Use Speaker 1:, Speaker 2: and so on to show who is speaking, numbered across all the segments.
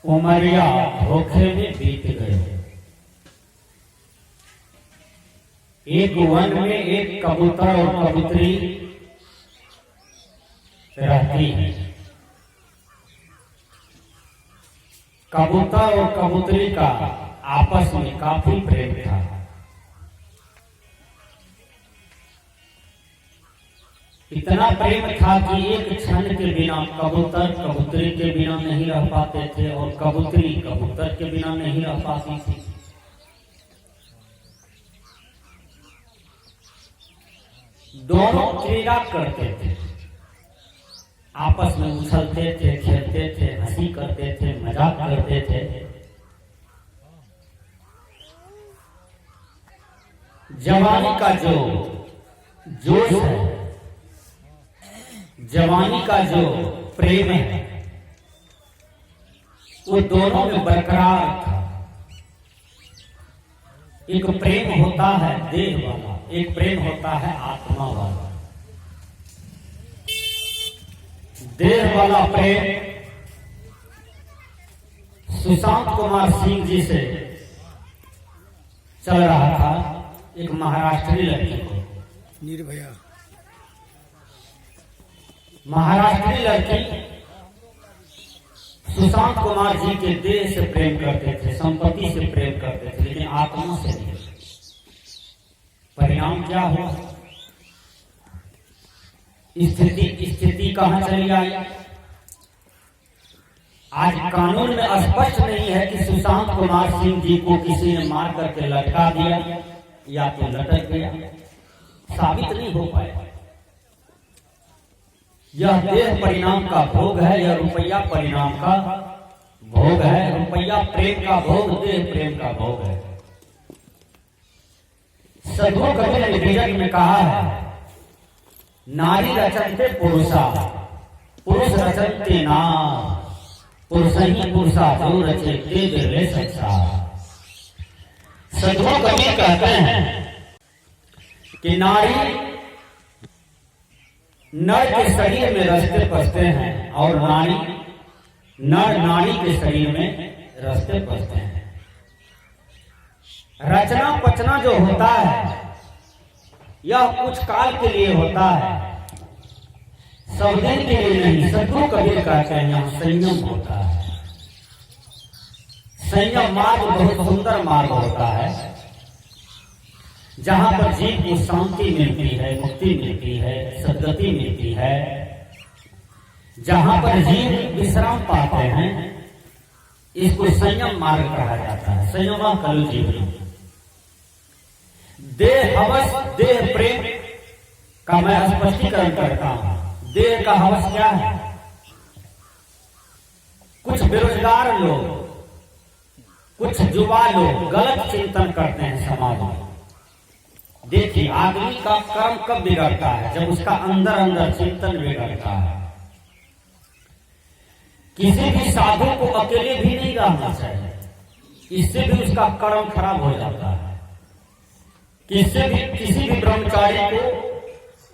Speaker 1: उमरिया धोखे में बीत गए। एक वन में एक कबूतर और कबूतरी रहती है। कबूतर और कबूतरी का आपस में काफी प्रेम था। इतना प्रेम था कि एक क्षण के बिना कबूतर कबूतरी के बिना नहीं रह पाते थे और कबूतरी कबूतर के बिना नहीं रह पाती थी। दोनों क्रीड़ा करते थे, आपस में उछलते थे, खेलते थे, हंसी करते थे, मजाक करते थे। जवानी का जो जोश है, जवानी का जो प्रेम है, वो दोनों में बरकरार था। एक प्रेम होता है देह वाला, एक प्रेम होता है आत्मा वाला। देह वाला प्रेम सुशांत कुमार सिंह जी से चल रहा था। एक महाराष्ट्री लड़की को,
Speaker 2: निर्भया
Speaker 1: महाराष्ट्री लड़की सुशांत कुमार जी के देह से प्रेम करते थे, संपत्ति से प्रेम करते थे, लेकिन आत्मा से नहीं। परिणाम क्या हुआ? स्थिति कहां चली आई? आज कानून में स्पष्ट नहीं है कि सुशांत कुमार सिंह जी को किसी ने मार करके लटका दिया या तो लटक गया, साबित नहीं हो पाया। यह देह परिणाम का भोग है, यह रुपया परिणाम का भोग है। रुपया प्रेम का भोग, देह प्रेम का भोग है। साधु कबीर ने वेद में कहा है, नारी रचन्ते पुरुषा, पुरुष रचन्ते नार, पुरुष ही पुरुषा जो रचे ते बिरले संसार। साधु कबीर कहते हैं कि नारी नर के शरीर में रचते बसते हैं और नर नारी के शरीर में रचते बसते हैं। रचना पचना जो होता है यह कुछ काल के लिए होता है, सब दिन के लिए नहीं। साधु कबीर कहते हैं यहाँ संयम होता है। संयम मार्ग बहुत सुंदर मार्ग होता है, जहां पर जीव को शांति मिलती है, मुक्ति मिलती है, सद्गति मिलती है, जहां पर जीव विश्राम पाते हैं, इसको संयम मार्ग कहा जाता है। संयम कलु जीवन। देह हवस, देह प्रेम का मैं स्पष्टीकरण करता हूं। देह का हवस क्या है? कुछ बेरोजगार लोग, कुछ युवा लोग गलत चिंतन करते हैं समाज में। देखिए, आदमी का कर्म कब बिगड़ता है? जब उसका अंदर अंदर चिंतन बिगड़ता है। किसी भी साधु को अकेले भी नहीं रहना चाहिए, इससे भी उसका कर्म खराब हो जाता है। किसी भी ब्रह्मचारी को,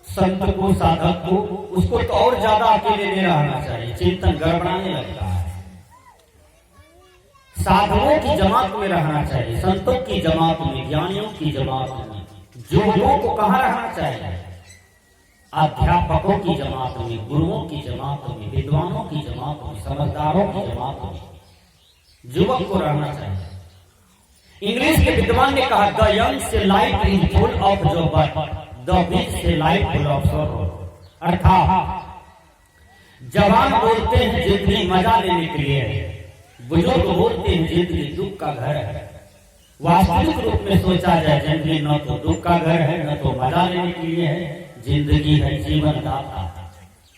Speaker 1: संत को, साधक को, उसको तो और ज्यादा अकेले नहीं रहना चाहिए, चिंतन गड़बड़ाने लगता है। साधुओं की जमात में रहना चाहिए, संतों की जमात में, ज्ञानियों की जमात में। योगियों को कहाँ रहना चाहिए? अध्यापकों की जमात में, गुरुओं की जमात में, विद्वानों की जमात में, समझदारों की जमात में युवक को रहना चाहिए। इंग्लिश के विद्वान ने कहा, the young see life is full of joy, the weak see life full of sorrow. अर्थात जवान बोलते हैं जिंदगी मजा लेने के लिए है, बुजुर्ग बोलते हैं जिंदगी दुख का घर है। वास्तविक रूप में सोचा जाए, जिंदगी न तो दुख का घर है, न तो मजा लेने के लिए है। जिंदगी है जीवन दाता,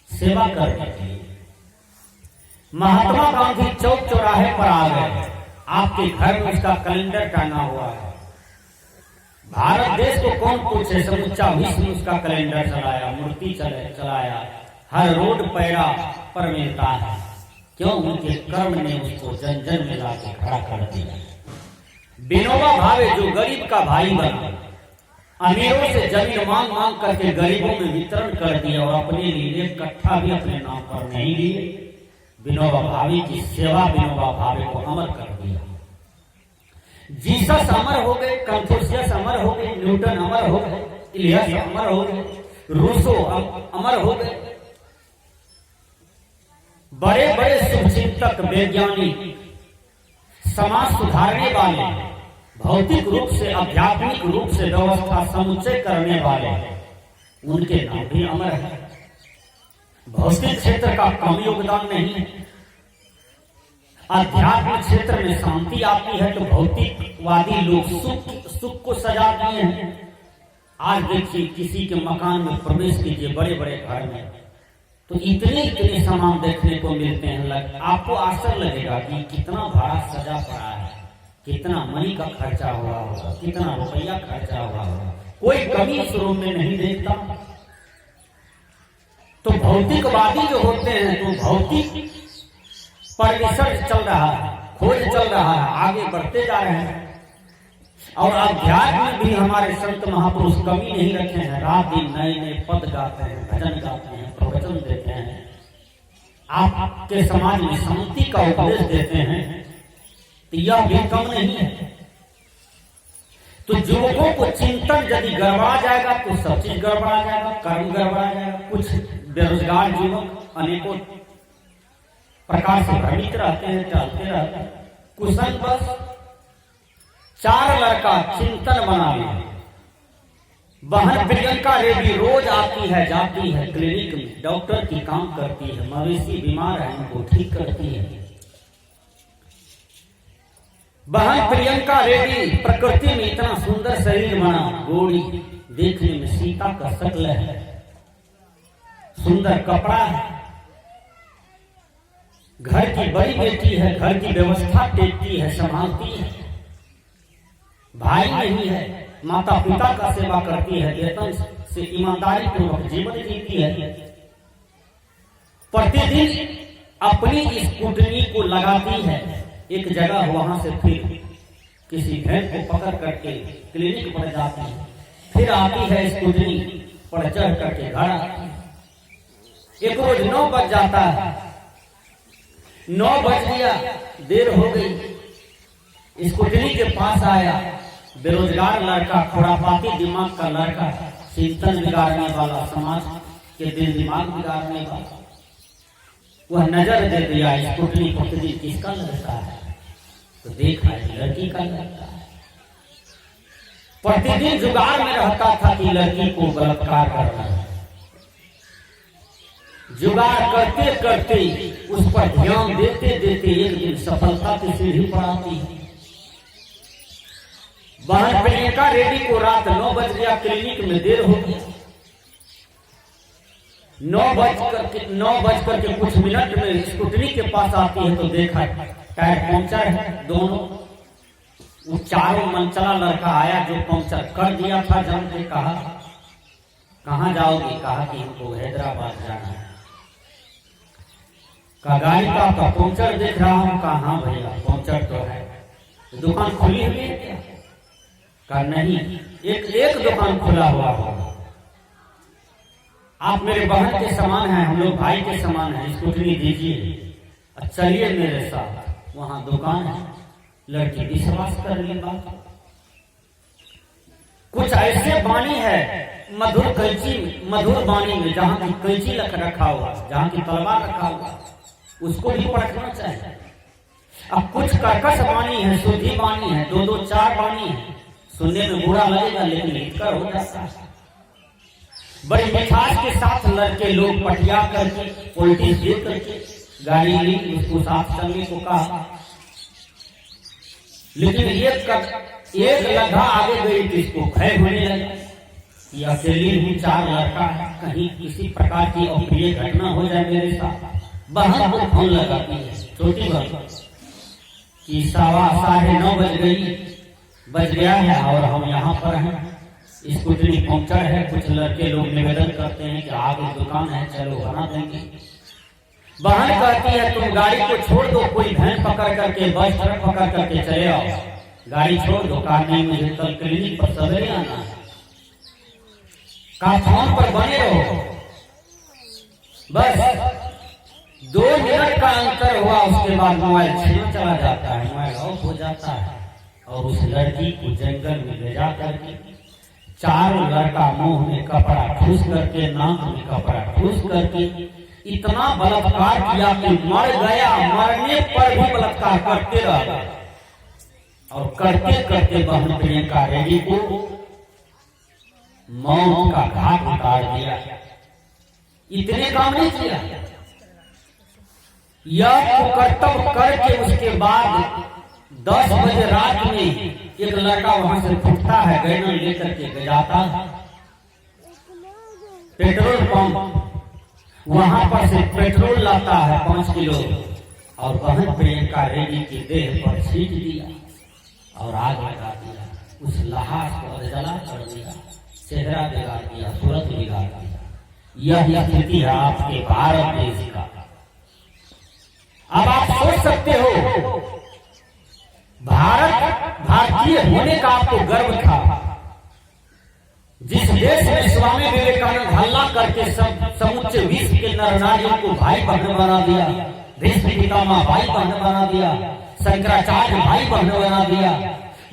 Speaker 1: सेवा करने के लिए। महात्मा गांधी चौक चौराहे पर आ गए, आपके घर में उसका कैलेंडर टांगा हुआ है। भारत देश को कौन पूछे, समूचा विश्व उसका कैलेंडर चलाया, मूर्ति चलाया, हर रोड पैरा पर मिलता है। क्यों? उनके कर्म ने उसको जन जन में लाके खड़ा कर दिया। विनोबा भावे जो गरीब का भाई बना, अमीरों से जमीन मांग मांग करके गरीबों में वितरण कर दिया और अपने लिए एक कट्ठा भी अपने नाम पर नहीं लिए। विनोबा भावे की सेवा विनोबा भावे को अमर कर दिया। जीसस अमर हो गए, कन्फ्यूशियस अमर हो गए, न्यूटन अमर हो गए, इलियस अमर हो गए, रूसो अमर हो गए। बड़े बड़े शुभचिंतक, वैज्ञानिक, समाज सुधारने वाले, भौतिक रूप से आध्यात्मिक रूप से व्यवस्था समुच्चय करने वाले, उनके नाम भी अमर है। भौतिक क्षेत्र का कम योगदान नहीं है। आध्यात्मिक क्षेत्र में शांति आती है तो भौतिकवादी लोग सुख को सजा दिए हैं। आज देखिए किसी के मकान में प्रवेश कीजिए, बड़े बड़े घर में, तो इतने इतने सामान देखने को मिलते हैं। आपको आश्चर्य लगेगा कि कितना भाड़ा सजा पड़ा है, कितना मनी का खर्चा हुआ होगा, कितना रुपया खर्चा हुआ होगा। कोई कमी इस रूम में नहीं देखता। तो भौतिकवादी जो होते हैं तो भौतिक पर रिसर्च चल रहा है, खोज चल रहा है, आगे बढ़ते जा रहे हैं। और अध्यात्म में भी हमारे संत महापुरुष कमी नहीं रखे हैं। रात दिन नए नए पद गाते हैं, भजन गाते हैं, प्रवचन देते हैं, आपके समाज में शांति का उपदेश देते हैं, तो यह भी कम नहीं है। तो युवकों को चिंतन यदि गड़बड़ा जाएगा तो सब चीज गड़बड़ा जाएगा, कर्म गड़बड़ा जाएगा। कुछ बेरोजगार युवक अनेकों प्रकार से भ्रमित रहते हैं, चलते रहते हैं, कुशल बस 4 लड़का चिंतन बना लिया। बहन प्रियंका रेड्डी रोज आती है जाती है क्लिनिक में, डॉक्टर की काम करती है, मवेशी बीमार है उनको ठीक करती है। बहन प्रियंका रेड्डी प्रकृति में इतना सुंदर शरीर बना, गोरी, देखने में सीता का शक्ल है, सुंदर कपड़ा है, घर की बड़ी बेटी है, घर की व्यवस्था देखती है, संभालती है, भाई नहीं है, माता पिता का सेवा करती है, वेतन से ईमानदारी पूर्वक जीवन जीती है। प्रतिदिन अपनी स्कूटनी को लगाती है एक जगह, वहां से फिर किसी भैंस को पकड़ करके क्लिनिक पर जाती है, फिर आती है स्कूटनी पर चढ़ करके घर आती है। एक रोज 9 बज जाता है, 9 बज गया, देर हो गई। स्कूटनी के पास आया बेरोजगार लड़का, खुरापाती दिमाग का लड़का, चिंतन बिगाड़ने वाला, समाज के दिल दिमाग बिगाड़ने वाला। वह नजर दे दिया स्कूटनी प्रतिदिन किसका लड़का है, तो देखा लड़की का लड़का है। प्रतिदिन जुगाड़ में रहता था कि लड़की को बलात्कार करना है। जुगाड़ करते करते उस पर ध्यान देते देते एक दिन सफलता की सीढ़ी पर आती है। बहन प्रियंका रेड्डी को रात 9 बज गया, क्लिनिक में देर हो गया। 9 बज करके कुछ मिनट में स्कूटनी के पास आती है तो देखा टायर पंचर है दोनों। वो चारों मनचला लड़का आया जो पंचर कर दिया था, जान के कहा कहाँ जाओगे, कहा कि हमको हैदराबाद जाना है। का गाड़ी का पंचर देख रहा हूँ, कहा हाँ भैया पंचर तो है, दुकान खुली हुई है क्या, का नहीं, एक दुकान खुला हुआ होगा। आप मेरे बहन के समान हैं, हम लोग भाई के समान हैं, स्कूटरी दीजिए, चलिए मेरे साथ, वहां दुकान है। लड़की विश्वास कर ली बात। कुछ ऐसे बाणी है मधुर कैंची, मधुर बाणी में जहां की कैंची रखा हुआ, जहां की तलवार रखा हुआ, उसको भी परखना चाहिए। अब कुछ कर्कश बाणी है, शुद्धि बाणी है, 2-2 4 बाणी है, सुनने में बुरा लगेगा लेकिन हितकर हो जाता है। बड़ी मिठास के साथ लड़के लोग पटिया करके पोलिटिक्स दे करके गाड़ी ली, उसको साथ चलने को कहा, लेकिन एक लगा आगे गई तो इसको भय होने लगा कि अकेली हूँ, 4 लड़का है, कहीं किसी प्रकार की अप्रिय घटना हो जाए मेरे साथ। बहन को फोन लगाती है, छोटी बहन, कि 9:15 बज गया है और हम यहाँ पर हैं, स्कूटरी पंक्चर है, कुछ लड़के लोग निवेदन करते हैं कि आगे दुकान है, चलो बना देंगे। बहन कहती है तुम गाड़ी को छोड़ दो, कोई वैन पकड़ करके, बस ट्रक पकड़ करके चले आओ, गाड़ी छोड़ दो। कहा नहीं, मुझे कल क्लिनिक पर सवेरे आना है। कहा फोन पर बने रहो, बस 2 मिनट का अंतर हुआ, उसके बाद मोबाइल छीना चला जाता है, मोबाइल ऑफ हो जाता है। और उस लड़की को जंगल में ले जा करके 4 लड़का मुंह में कपड़ा ठूस करके, नाक में कपड़ा ठूस करके इतना बलात्कार किया कि मर गया। मरने पर भी बलात्कार करते रहा और करते करते बहन प्रियंका रेड्डी को मौत का घाट उतार दिया। इतने काम नहीं किया, यह कर्तव्य करके उसके बाद 10 बजे रात में एक लड़का वहां से फूटता है, गैलन लेकर के जाता पेट्रोल पंप, वहां पर से पेट्रोल लाता है 5 किलो और बहन प्रियंका रेड्डी की देह पर छीट दिया और आग लगा दिया। उस लाश को जला कर दिया, चेहरा बिगाड़ दिया, सूरत बिगाड़ दिया। यह स्थिति है आपके भारत देश का। अब आप सोच सकते हो, भारतीय होने का आपको गर्व था। जिस देश में स्वामी विवेकानंद हल्ला करके समुच्च विश्व के नर नारियों को भाई बहन बना दिया, भीष्म पितामह भाई बहन बना दिया, शंकराचार्य भाई बहन बना दिया,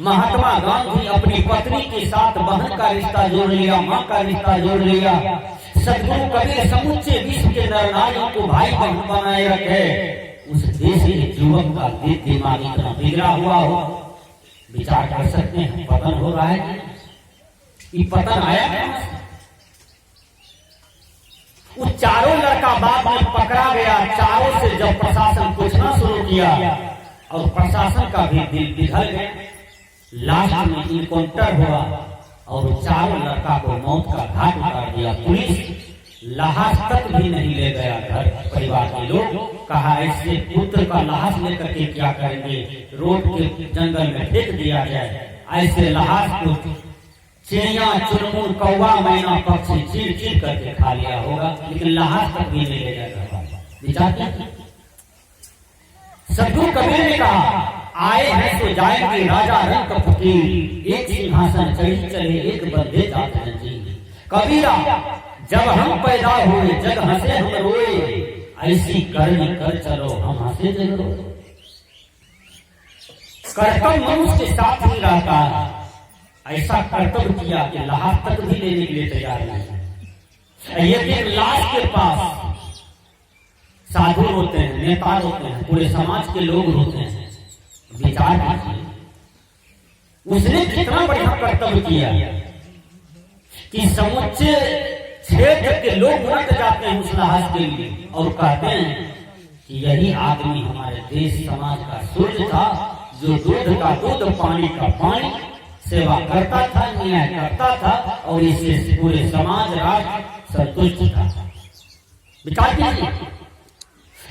Speaker 1: महात्मा गांधी अपनी पत्नी के साथ बहन का रिश्ता जोड़ लिया, माँ का रिश्ता जोड़ लिया, सदगुरु कबीर समुच्चे विश्व के नर नारियों को भाई बहन बनाए रखे। उस देश के युवक का दिमाग इतना बिगड़ा हुआ हो, विचार कर सकते हैं पतन हो रहा है। ये पतन आया है। उस चारों लड़का बाद में पकड़ा गया। चारों से जब प्रशासन पूछना शुरू किया और प्रशासन का भी दिल पिघल गया, लास्ट में इनकाउंटर हुआ और चारों लड़का को मौत का घाट उतार दिया। पुलिस लाश तक भी नहीं ले गया घर। परिवार के लोग कहा ऐसे पुत्र का लाश लेकर के क्या करेंगे, रोड के जंगल में फेंक दिया जाए। ऐसे लाश को चिड़िया चुनमुन कौवा मैना पक्षी चीर चीर करके खा लिया होगा, लेकिन लाश तक भी नहीं ले जाएगा। विचार सदगुरु कबीर ने कहा आए हैं तो जाएंगे राजा रंग फकीर, एक सिंहासन चढ़ी चले एक बंदे जात जी। कबीरा जब हम पैदा हुए जग हंसे हम रोए, ऐसी करनी कर चलो हम हंसे जग रोए। कर्तव्य मनुष्य के साथ ही रहता है। ऐसा कर्तव्य किया कि लाश तक भी लेने के लिए तैयार नहीं। यदि लाश के पास साधु होते हैं, नेता होते हैं, पूरे समाज के लोग होते हैं, विचार कीजिए उसने कितना बढ़िया कर्तव्य किया कि समुच्चे क्षेत्र के लोग उमड़ जाते हैं उस लाश के लिए और कहते हैं कि यही आदमी हमारे देश समाज का सूर्य था, जो दूध का दूध पानी का पानी सेवा करता था, न्याय करता था और इससे पूरे समाज राष्ट्र संतुष्ट था। विचार कीजिए।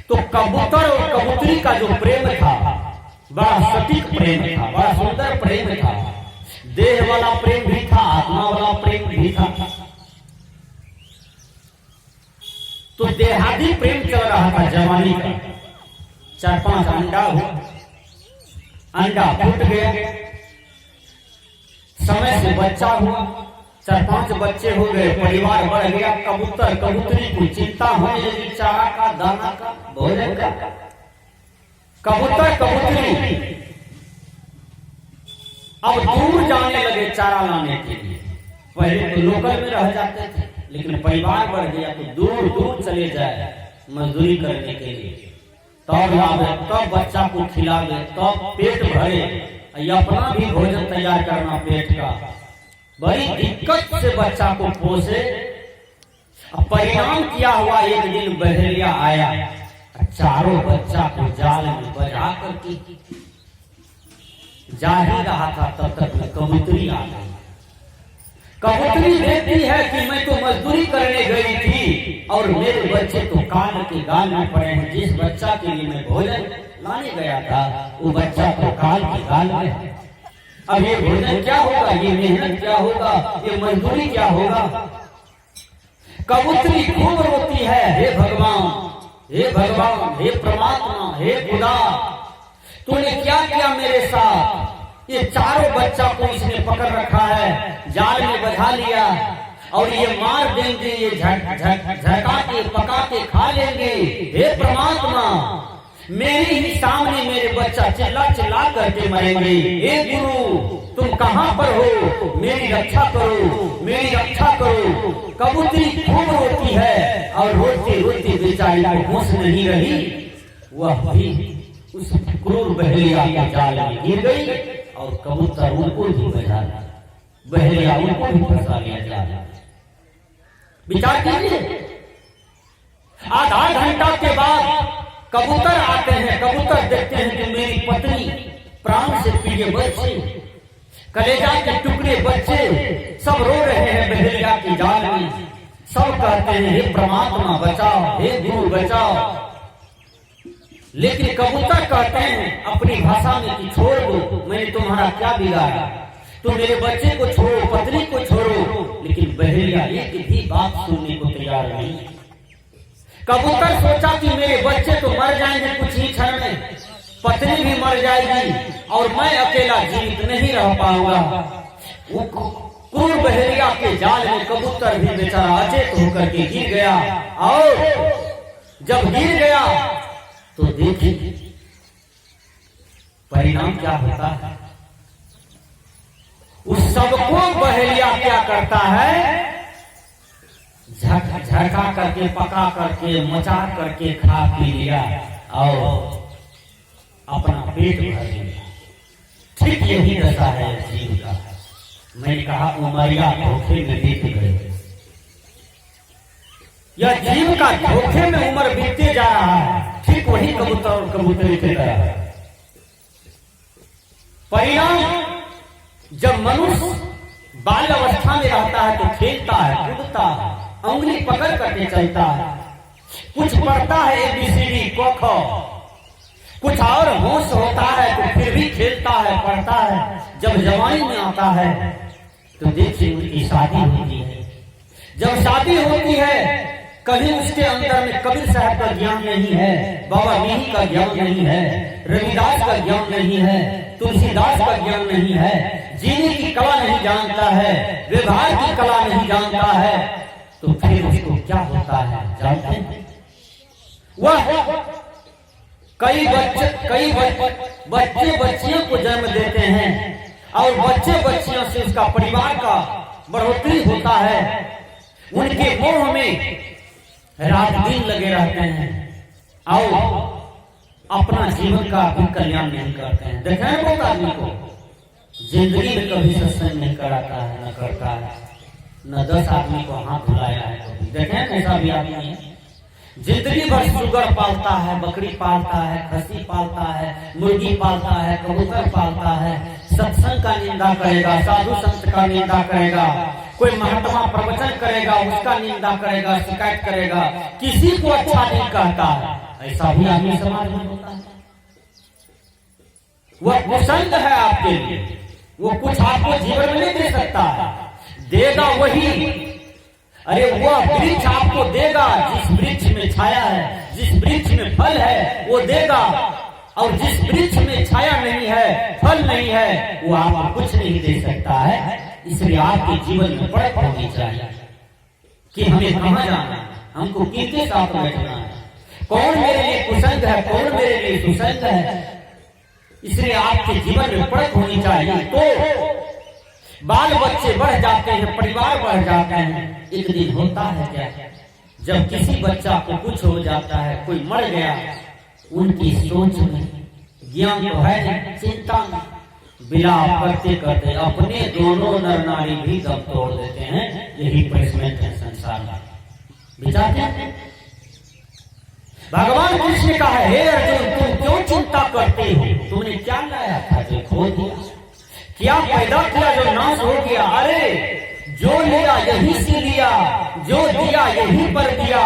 Speaker 1: तो कबूतर और कबूतरी का जो प्रेम था बड़ा सटीक प्रेम था, बड़ा सुंदर प्रेम था, देह वाला प्रेम भी था, आत्मा वाला प्रेम भी था। तो देहादी प्रेम चल रहा था जवानी का। 4-5 अंडा हुआ, अंडा फूट गया, समय से बच्चा हुआ, 4-5 बच्चे हो गए, परिवार बढ़ गया। कबूतर कबूतरी को चिंता होने लगी चारा का, दाना का, भोजन का। कबूतर कबूतरी अब दूर जाने लगे चारा लाने के लिए। पहले तो लोकल में रह जाते थे, लेकिन परिवार बढ़ गया तो दूर दूर चले जाए मजदूरी करने के लिए। तब लावे, तब बच्चा को खिलावे, तब पेट भरे, अपना भी भोजन तैयार करना पेट का। बड़ी दिक्कत से बच्चा को पोसे। परिणाम क्या हुआ, एक दिन बहेलिया आया, चारों बच्चा को जाल में बजा करके जा ही रहा था, तब तक कबूतरी आ गई। कबूतरी देखती है कि मैं तो मजदूरी करने गई थी और मेरे बच्चे तो कान के गाल में पड़े हैं। जिस बच्चा के लिए मैं भोजन लाने गया था वो बच्चा तो कान के गाल में है। अब ये भोजन क्या होगा, ये मेहनत क्या होगा, ये मजदूरी क्या होगा। कबूतरी खूब रोती है, हे भगवान, हे भगवान, हे परमात्मा, हे खुदा, तूने क्या किया मेरे साथ। ये चारों बच्चा को इसने पकड़ रखा है, जाल में बधा लिया और ये मार देंगे, ये झटका के पका के खा लेंगे। हे परमात्मा, मेरे ही सामने मेरे बच्चा चिल्ला चिल्ला करके मरेंगे। हे गुरु, तुम कहाँ पर हो? मेरी रक्षा करो, मेरी रक्षा करो। कबूतरी खूब रोती है और रोते रोते बेचारी को होश नहीं रही, वह भी उस क्रूर बहेलिया के जाल में गिर गई और कबूतर उनको भी बजा, बहेलिया उनको भी फंसा लिया जाल। विचार कीजिए, आधा घंटा के बाद कबूतर आते हैं। कबूतर देखते हैं कि मेरी पत्नी प्राण से प्रिय बच्चे, कलेजा के टुकड़े बच्चे सब रो रहे हैं बहेलिया की जाल में। सब कहते हैं हे परमात्मा बचाओ, हे गुरु बचाओ। लेकिन कबूतर कहते हैं अपनी भाषा में कि छोड़ दो, मैंने तुम्हारा क्या बिगाड़ा, तुम मेरे बच्चे को छोड़ो, पत्नी को छोड़ो। लेकिन बहेलिया एक भी बात सुनने को तैयार नहीं। कबूतर सोचा कि मेरे बच्चे तो मर जाएंगे कुछ ही क्षण में, पत्नी भी मर जाएगी और मैं अकेला जीवित नहीं रह पाऊंगा। वो क्रूर बहेलिया के जाल में कबूतर भी बेचारा अचेत होकर के गिर गया। और जब गिर गया तो देखिए परिणाम क्या होता है। उस सबको बहेलिया क्या करता है? झटका करके पका करके मचा करके खा पी लिया और अपना पेट भर लिया। ठीक यही दशा है जीव का। मैंने कहा उमरिया धोखे में बीत गए। यह जीव का धोखे में उम्र बीतते जा रहा है। ठीक वही कबूतर और कबूतरी की तरह। परिणाम, जब मनुष्य बाल अवस्था में रहता है तो खेलता है, कूदता है, उंगली पकड़ करके चलता है, कुछ पढ़ता है ABCD क ख, कुछ और होश होता है तो फिर भी खेलता है, पढ़ता है। जब जवानी में आता है तो देखिए उनकी शादी होती है। जब शादी होती है कभी उसके अंदर में कबीर साहब का ज्ञान नहीं है, बाबा मीही का ज्ञान नहीं है, रविदास का ज्ञान नहीं है, तुलसीदास का ज्ञान नहीं है, जीने की कला नहीं जानता है, व्यवहार की कला नहीं जानता है। तो फिर उसको क्या होता है जानते हैं? वह कई बच्चे बच्चियों को जन्म देते हैं और बच्चे बच्चियों से उसका परिवार का बढ़ोतरी होता है। उनके मोह में रात दिन लगे रहते हैं और अपना जीवन का भी कल्याण नहीं करते हैं। देखा है बहुत आदमी को जिंदगी में कभी सत्संग नहीं कराता है, न करता है, न 10 आदमी को हाथ धुलाया है कभी। देखे ऐसा भी आदमी है जिंदगी भर सुगर पालता है, बकरी पालता है, खसी पालता है, मुर्गी पालता है, कबूतर पालता है, सत्संग का निंदा करेगा, साधु संत का निंदा करेगा, कोई महात्मा प्रवचन करेगा उसका निंदा करेगा, शिकायत करेगा, किसी को अच्छा नहीं कहता। ऐसा भी आदमी समाज में होता है। वह कुसंग है आपके लिए, वो कुछ आपको जीवन में नहीं दे सकता, देगा वही। अरे वह वृक्ष आपको देगा जिस वृक्ष में छाया है, जिस वृक्ष में फल है वो देगा, और जिस वृक्ष में छाया नहीं है, फल नहीं है, वो आपको कुछ नहीं दे सकता है। इसलिए आपके जीवन में परख होनी चाहिए कि हमें कहाँ जाना है, हमको किसके साथ बैठना है, कौन मेरे लिए कुसंग है, कौन मेरे लिए सुसंग है। इसलिए आपके जीवन में परख होनी चाहिए। तो बाल बच्चे बढ़ जाते हैं, परिवार बढ़ जाते हैं। एक दिन होता है क्या, जब किसी बच्चा को कुछ हो जाता है, कोई मर गया, उनकी सोच में ज्ञान तो है, चिंता में विलाप करते करते अपने दोनों नर नारी भी दम तोड़ देते हैं। यही पनिशमेंट है संसार में। विचार क्या भगवान कृष्ण ने कहा, हे अर्जुन तुम क्यों चिंता करते हो, तुमने क्या लाया था जो खो दिया, क्या पैदा किया जो नाश हो गया। अरे जो लिया यही से लिया, जो दिया यही पर दिया,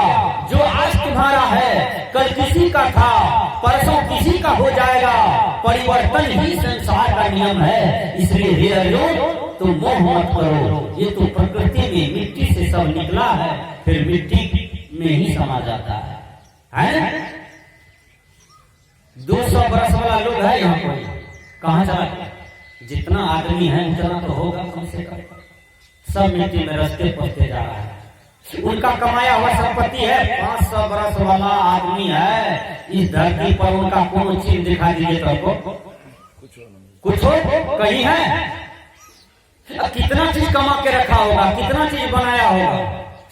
Speaker 1: जो आज तुम्हारा है कल किसी का था, परसों किसी का हो जाएगा। परिवर्तन ही संसार का नियम है। इसलिए हे अर्जुन तुम मोह मत करो, ये तो प्रकृति में मिट्टी से सब निकला है, फिर मिट्टी में ही समा जाता है। 200 बरस वाला लोग है यहाँ पर, कहाँ चला? जितना आदमी है उतना तो होगा कम से कम सब मिट्टी में रचते पचते जा रहा है। उनका कमाया हुआ संपत्ति है, 500 बरस वाला आदमी है इस धरती पर, उनका कौन चीज दिखा दीजिए तो कुछ हो कहीं है? कितना चीज कमा के रखा होगा, कितना चीज बनाया होगा,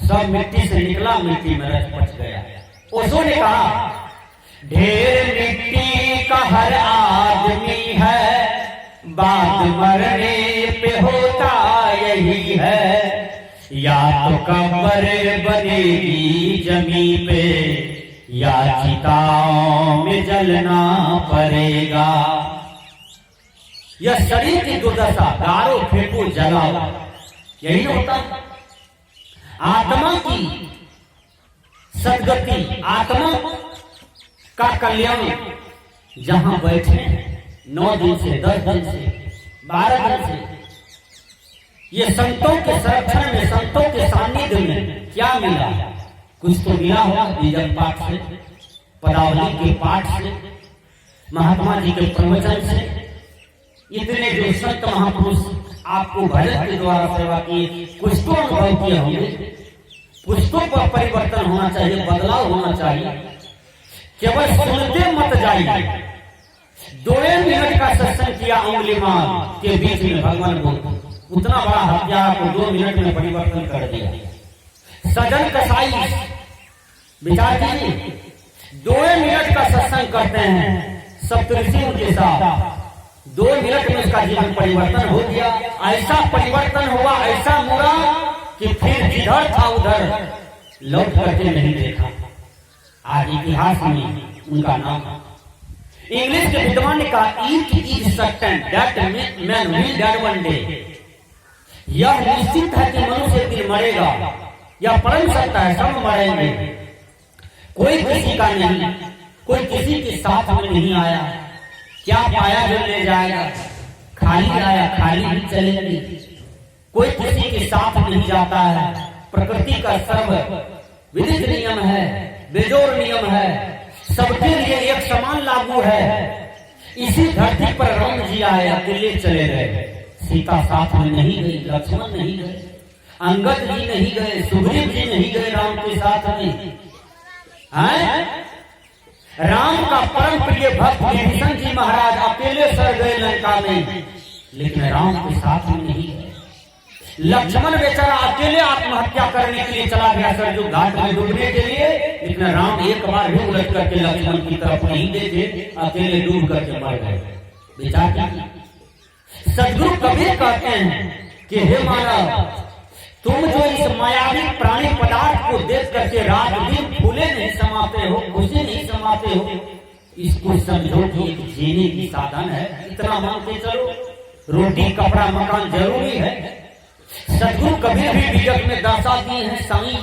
Speaker 1: सब मिट्टी से निकला, मिट्टी में रच पच गया। ओशो ने कहा ढेर मिट्टी का हर आदमी है, बात मरने पे होता यही है, या तो कब्र बनेगी जमीन पे या चिताओं में जलना पड़ेगा। यह शरीर की दुर्दशा, गारो फेंको जलाओ, यही होता है। आत्मा की सदगति, आत्मा का कल्याण जहां बैठे 9 दिन से 10 दिन से 12 दिन से, ये संतों के संरक्षण में, संतों के सानिध्य में क्या मिला? कुछ तो मिला होगा बीजन पाठ से, पदावली के पाठ से, महात्मा जी के प्रवचन से। इतने जो संत महापुरुष आपको भजन के द्वारा सेवा किए, कुछ तो अनुभव किए होंगे, कुछ तो परिवर्तन होना चाहिए, बदलाव होना चाहिए। केवल सुनते मत जाइए। 2 मिनट का सत्संग किया अंगुलीमाल के बीच में भगवान बोल, उतना बड़ा हत्यारा को 2 मिनट में परिवर्तन कर दिया। सजन कसाई विचार कीजिए, 2 मिनट का सत्संग करते हैं सप्तऋषियों के साथ, 2 मिनट में उसका जीवन परिवर्तन हो गया। ऐसा परिवर्तन हुआ, ऐसा मुड़ा कि फिर जिधर था उधर लौट करके नहीं देखा। आज इतिहास में उनका नाम, इंग्लिश के विद्वान ने कहा each is certain that man will die one day. यह निश्चित है कि मनुष्य एक दिन मरेगा, यह परम सत्य है, सब मरेंगे, कोई किसी का नहीं, कोई किसी के साथ में नहीं आया। क्या पाया जो ले जाएगा, खाली आया खाली ही चलेगी, कोई किसी के साथ नहीं जाता है। प्रकृति का सर्व विदित नियम है, बेजोड़ नियम है, सबके लिए एक समान लागू है। इसी धरती पर राम जी आए, अकेले चले गए, सीता साथ में नहीं गई, लक्ष्मण नहीं गए, अंगद जी नहीं गए, सुग्रीव जी नहीं गए राम के साथ में। राम का परम प्रिय भक्त विभीषण जी महाराज अकेले सर गए लंका में, लेकिन राम के साथ में नहीं गए। लक्ष्मण बेचारा अकेले आत्महत्या करने के लिए चला गया सरजू घाट में डूबने के लिए, लेकिन राम एक बार भी उलट करके लक्ष्मण की तरफ नहीं देखे, अकेले डूब करके मर गए। बेचारा सदगुरु कबीर कहते हैं कि हे मानव, तुम जो इस मायावी प्राणी पदार्थ को देख करके रात दिन फूले नहीं समाते हो, खुशी नहीं समाते हो, इसको समझो कि एक जीने की साधन है। इतना मानते चलो, रोटी कपड़ा मकान जरूरी है। सदगुरु कबीर भी विजय में दर्शाती हैं, साईं